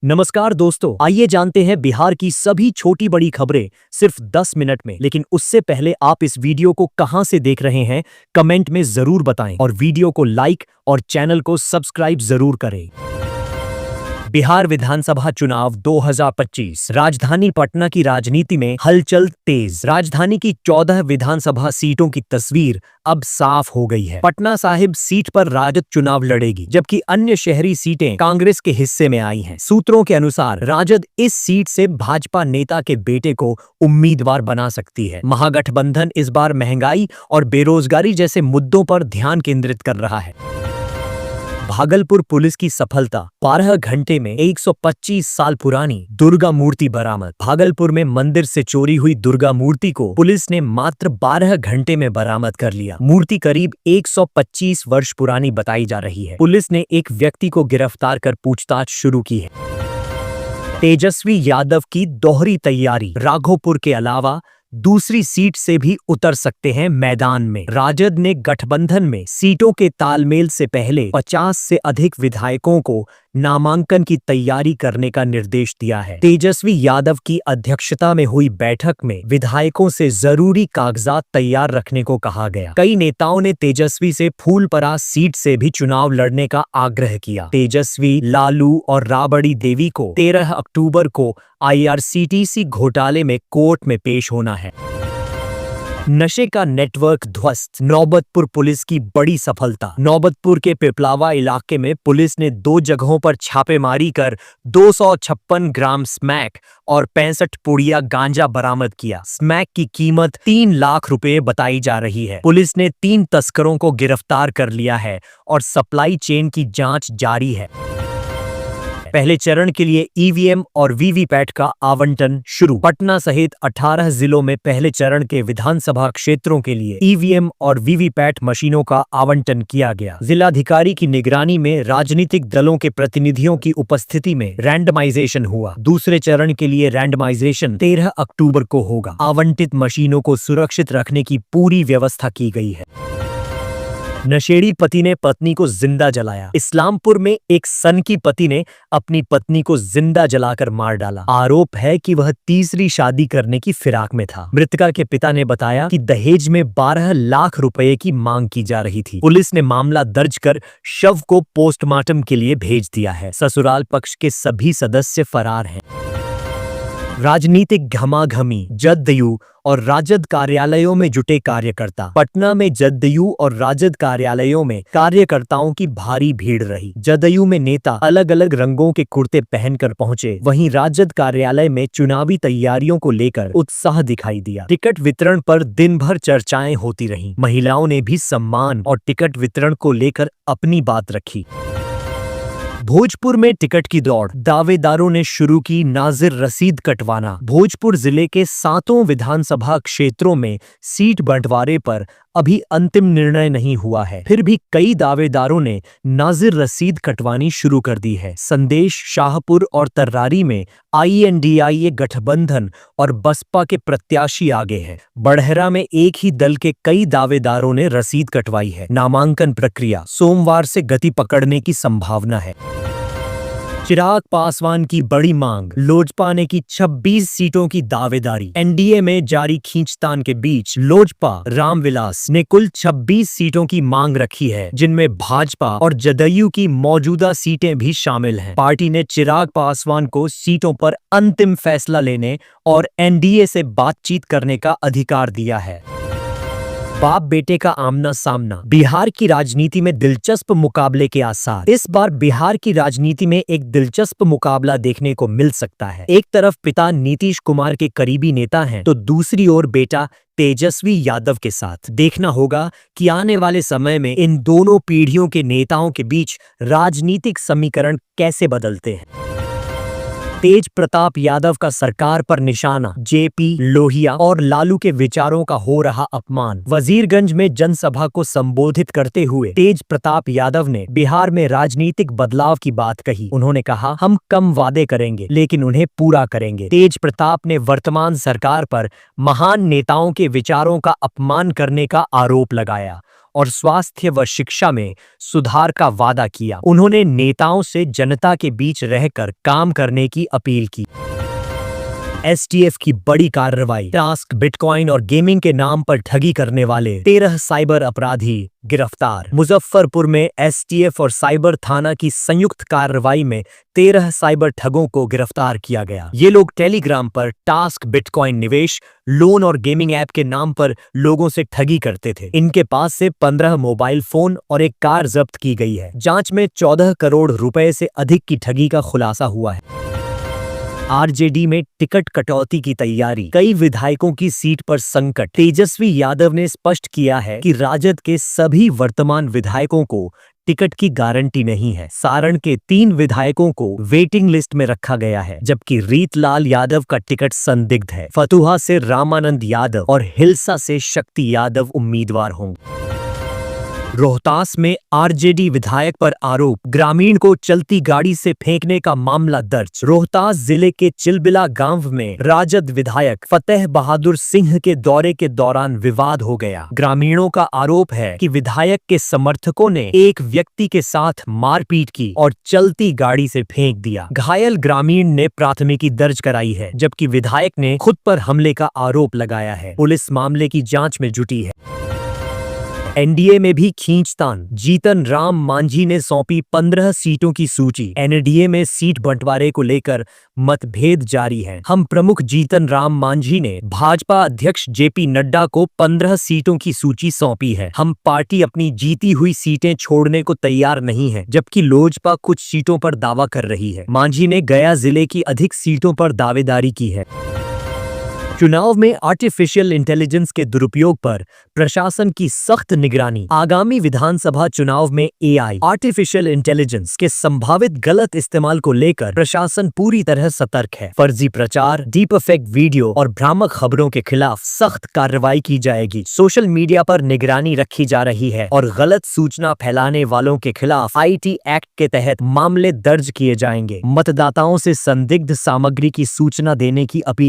नमस्कार दोस्तों, आइए जानते हैं बिहार की सभी छोटी बड़ी खबरें सिर्फ 10 मिनट में। लेकिन उससे पहले आप इस वीडियो को कहां से देख रहे हैं कमेंट में जरूर बताएं और वीडियो को लाइक और चैनल को सब्सक्राइब जरूर करें। बिहार विधानसभा चुनाव 2025। राजधानी पटना की राजनीति में हलचल तेज। राजधानी की 14 विधानसभा सीटों की तस्वीर अब साफ हो गई है। पटना साहिब सीट पर राजद चुनाव लड़ेगी, जबकि अन्य शहरी सीटें कांग्रेस के हिस्से में आई हैं। सूत्रों के अनुसार राजद इस सीट से भाजपा नेता के बेटे को उम्मीदवार बना सकती है। महागठबंधन इस बार महंगाई और बेरोजगारी जैसे मुद्दों पर ध्यान केंद्रित कर रहा है। भागलपुर पुलिस की सफलता, 12 घंटे में 125 साल पुरानी दुर्गा मूर्ति बरामद। भागलपुर में मंदिर से चोरी हुई दुर्गा मूर्ति को पुलिस ने मात्र 12 घंटे में बरामद कर लिया। मूर्ति करीब 125 वर्ष पुरानी बताई जा रही है। पुलिस ने एक व्यक्ति को गिरफ्तार कर पूछताछ शुरू की है। तेजस्वी यादव की दोहरी तैयारी, राघोपुर के अलावा दूसरी सीट से भी उतर सकते हैं मैदान में। राजद ने गठबंधन में सीटों के तालमेल से पहले 50 से अधिक विधायकों को नामांकन की तैयारी करने का निर्देश दिया है। तेजस्वी यादव की अध्यक्षता में हुई बैठक में विधायकों से जरूरी कागजात तैयार रखने को कहा गया। कई नेताओं ने तेजस्वी से फूलपरास सीट से भी चुनाव लड़ने का आग्रह किया। तेजस्वी, लालू और राबड़ी देवी को 13 अक्टूबर को IRCTC घोटाले में कोर्ट में पेश होना है। नशे का नेटवर्क ध्वस्त, नौबतपुर पुलिस की बड़ी सफलता। नौबतपुर के पिपलावा इलाके में पुलिस ने 2 जगहों पर छापेमारी कर 256 ग्राम स्मैक और 65 पुड़िया गांजा बरामद किया। स्मैक की कीमत 3 लाख रुपए बताई जा रही है। पुलिस ने 3 तस्करों को गिरफ्तार कर लिया है और सप्लाई चेन की जांच जारी है। पहले चरण के लिए EVM और VVPAT का आवंटन शुरू। पटना सहित 18 जिलों में पहले चरण के विधानसभा क्षेत्रों के लिए EVM और VVPAT मशीनों का आवंटन किया गया। जिलाधिकारी की निगरानी में राजनीतिक दलों के प्रतिनिधियों की उपस्थिति में रैंडमाइजेशन हुआ। दूसरे चरण के लिए रैंडमाइजेशन 13 अक्टूबर को होगा। आवंटित मशीनों को सुरक्षित रखने की पूरी व्यवस्था की गई है। नशेड़ी पति ने पत्नी को जिंदा जलाया। इस्लामपुर में एक सनकी पति ने अपनी पत्नी को जिंदा जलाकर मार डाला। आरोप है कि वह तीसरी शादी करने की फिराक में था। मृतका के पिता ने बताया कि दहेज में 12 लाख रुपए की मांग की जा रही थी। पुलिस ने मामला दर्ज कर शव को पोस्टमार्टम के लिए भेज दिया है। ससुराल पक्ष के सभी सदस्य फरार हैं। राजनीतिक घमाघमी, जदयू और राजद कार्यालयों में जुटे कार्यकर्ता। पटना में जदयू और राजद कार्यालयों में कार्यकर्ताओं की भारी भीड़ रही। जदयू में नेता अलग अलग रंगों के कुर्ते पहनकर पहुंचे, वहीं राजद कार्यालय में चुनावी तैयारियों को लेकर उत्साह दिखाई दिया। टिकट वितरण पर दिन भर चर्चाएं होती रहीं। महिलाओं ने भी सम्मान और टिकट वितरण को लेकर अपनी बात रखी। भोजपुर में टिकट की दौड़, दावेदारों ने शुरू की नाजिर रसीद कटवाना। भोजपुर जिले के 7 विधानसभा क्षेत्रों में सीट बंटवारे पर अभी अंतिम निर्णय नहीं हुआ है, फिर भी कई दावेदारों ने नाजिर रसीद कटवानी शुरू कर दी है। संदेश, शाहपुर और तर्रारी में INDIA गठबंधन और बसपा के प्रत्याशी आगे हैं। बड़हरा में एक ही दल के कई दावेदारों ने रसीद कटवाई है। नामांकन प्रक्रिया सोमवार से गति पकड़ने की संभावना है। चिराग पासवान की बड़ी मांग, लोजपा ने की 26 सीटों की दावेदारी। NDA में जारी खींचतान के बीच लोजपा रामविलास ने कुल 26 सीटों की मांग रखी है, जिनमें भाजपा और जदयू की मौजूदा सीटें भी शामिल हैं। पार्टी ने चिराग पासवान को सीटों पर अंतिम फैसला लेने और NDA से बातचीत करने का अधिकार दिया है। बाप बेटे का आमना सामना, बिहार की राजनीति में दिलचस्प मुकाबले के आसार। इस बार बिहार की राजनीति में एक दिलचस्प मुकाबला देखने को मिल सकता है। एक तरफ पिता नीतीश कुमार के करीबी नेता हैं, तो दूसरी ओर बेटा तेजस्वी यादव के साथ। देखना होगा कि आने वाले समय में इन दोनों पीढ़ियों के नेताओं के बीच राजनीतिक समीकरण कैसे बदलते हैं। तेज प्रताप यादव का सरकार पर निशाना, JP लोहिया और लालू के विचारों का हो रहा अपमान। वजीरगंज में जनसभा को संबोधित करते हुए तेज प्रताप यादव ने बिहार में राजनीतिक बदलाव की बात कही। उन्होंने कहा, हम कम वादे करेंगे लेकिन उन्हें पूरा करेंगे। तेज प्रताप ने वर्तमान सरकार पर महान नेताओं के विचारों का अपमान करने का आरोप लगाया। और स्वास्थ्य व शिक्षा में सुधार का वादा किया। उन्होंने नेताओं से जनता के बीच रहकर काम करने की अपील की। एसटीएफ की बड़ी कार्रवाई, टास्क, बिटकॉइन और गेमिंग के नाम पर ठगी करने वाले 13 साइबर अपराधी गिरफ्तार। मुजफ्फरपुर में एसटीएफ और साइबर थाना की संयुक्त कार्रवाई में 13 साइबर ठगों को गिरफ्तार किया गया। ये लोग टेलीग्राम पर टास्क, बिटकॉइन निवेश, लोन और गेमिंग ऐप के नाम पर लोगों से ठगी करते थे। इनके पास से 15 मोबाइल फोन और एक कार जब्त की गई है। जांच में 14 करोड़ रुपए से अधिक की ठगी का खुलासा हुआ है। आरजेडी में टिकट कटौती की तैयारी, कई विधायकों की सीट पर संकट। तेजस्वी यादव ने स्पष्ट किया है कि राजद के सभी वर्तमान विधायकों को टिकट की गारंटी नहीं है। सारण के 3 विधायकों को वेटिंग लिस्ट में रखा गया है, जबकि रीतलाल यादव का टिकट संदिग्ध है। फतुहा से रामानंद यादव और हिलसा से शक्ति यादव उम्मीदवार होंगे। रोहतास में आरजेडी विधायक पर आरोप, ग्रामीण को चलती गाड़ी से फेंकने का मामला दर्ज। रोहतास जिले के चिलबिला गांव में राजद विधायक फतेह बहादुर सिंह के दौरे के दौरान विवाद हो गया। ग्रामीणों का आरोप है कि विधायक के समर्थकों ने एक व्यक्ति के साथ मारपीट की और चलती गाड़ी से फेंक दिया। घायल ग्रामीण ने प्राथमिकी दर्ज कराई है, जबकि विधायक ने खुद पर हमले का आरोप लगाया है। पुलिस मामले की जांच में जुटी है। एनडीए में भी खींचतान, जीतन राम मांझी ने सौंपी 15 सीटों की सूची। एनडीए में सीट बंटवारे को लेकर मतभेद जारी है। हम प्रमुख जीतन राम मांझी ने भाजपा अध्यक्ष जेपी नड्डा को 15 सीटों की सूची सौंपी है। हम पार्टी अपनी जीती हुई सीटें छोड़ने को तैयार नहीं है, जबकि लोजपा कुछ सीटों पर दावा कर रही है। मांझी ने गया जिले की अधिक सीटों पर दावेदारी की है। चुनाव में आर्टिफिशियल इंटेलिजेंस के दुरुपयोग पर प्रशासन की सख्त निगरानी। आगामी विधानसभा चुनाव में एआई, आर्टिफिशियल इंटेलिजेंस के संभावित गलत इस्तेमाल को लेकर प्रशासन पूरी तरह सतर्क है। फर्जी प्रचार, डीप फेक वीडियो और भ्रामक खबरों के खिलाफ सख्त कार्रवाई की जाएगी। सोशल मीडिया पर निगरानी रखी जा रही है और गलत सूचना फैलाने वालों के खिलाफ आईटी एक्ट के तहत मामले दर्ज किए जाएंगे। मतदाताओं से संदिग्ध सामग्री की सूचना देने की अपील